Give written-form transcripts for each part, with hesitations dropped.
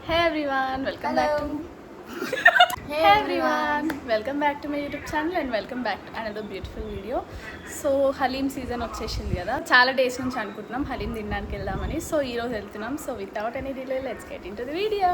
Hey everyone, welcome back to welcome back to my YouTube channel and welcome back to another beautiful video. So Halim season వచ్చేసింది కదా, చాలా days నుంచి అనుకుంటున్నాం హలీం తినడానికి వెళ్దామని. So ఈ రోజు వెళ్తున్నాం. So without any delay let's get into the video.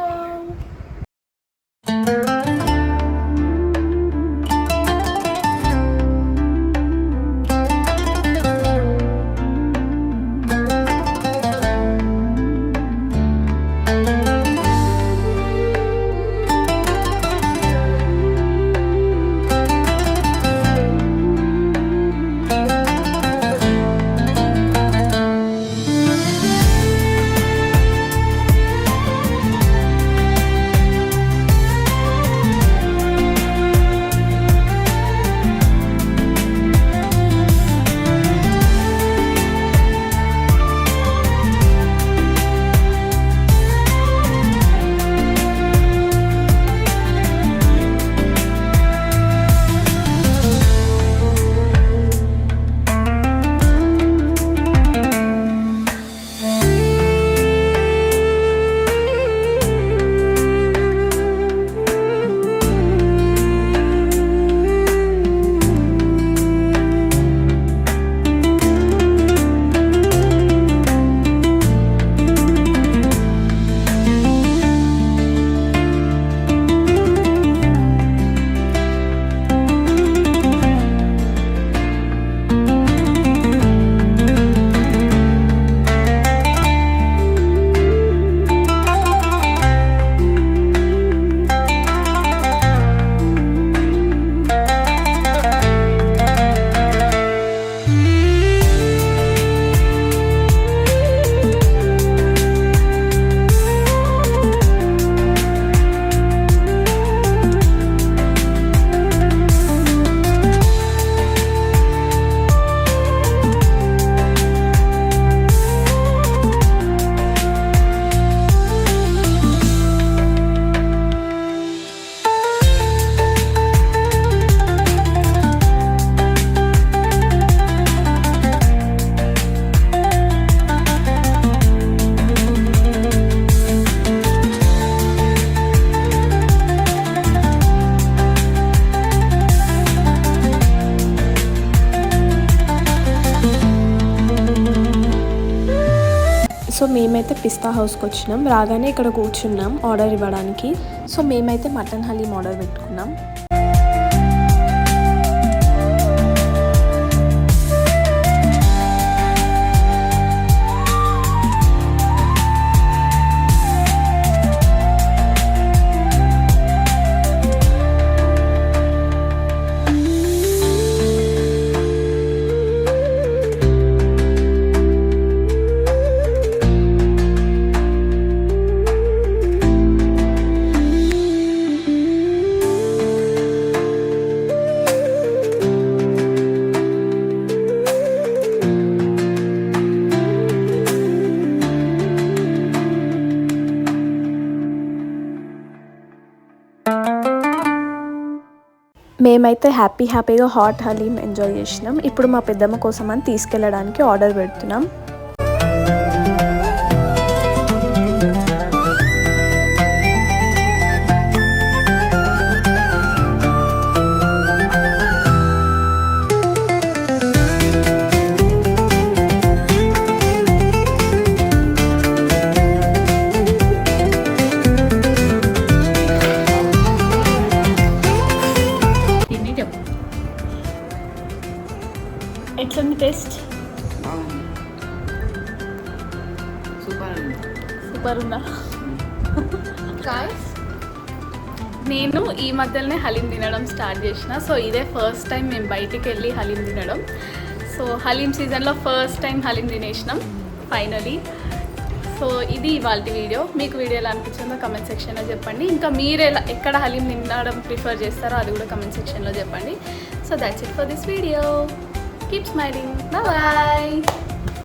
So మేమైతే పిస్తా హౌస్కి వచ్చినాం. రాగానే ఇక్కడ కూర్చున్నాం ఆర్డర్ ఇవ్వడానికి. సో మేమైతే మటన్ హలీం ఆర్డర్ పెట్టుకున్నాం. మేమైతే హ్యాపీగా హాట్ హలీం ఎంజాయ్ చేసినాం. ఇప్పుడు మా పెద్దమ్మ కోసం అని తీసుకెళ్ళడానికి ఆర్డర్ పెడుతున్నాం. ఎట్లుంది టేస్ట్? సూపర్ ఉందా? నేను ఈ మధ్యలోనే హలీం తినడం స్టార్ట్ చేసిన. సో ఇదే ఫస్ట్ టైం మేము బయటికి వెళ్ళి హలీం తినడం. సో హలీం సీజన్లో ఫస్ట్ టైం హలీం తినేసినాం ఫైనలీ. సో ఇది ఇవాళ వీడియో. మీకు వీడియో ఎలా అనిపించిందో కమెంట్ సెక్షన్లో చెప్పండి. ఇంకా మీరు ఎక్కడ హలీం తినడం ప్రిఫర్ చేస్తారో అది కూడా కమెంట్ సెక్షన్లో చెప్పండి. So that's it for this video. Keep smiling. Bye bye.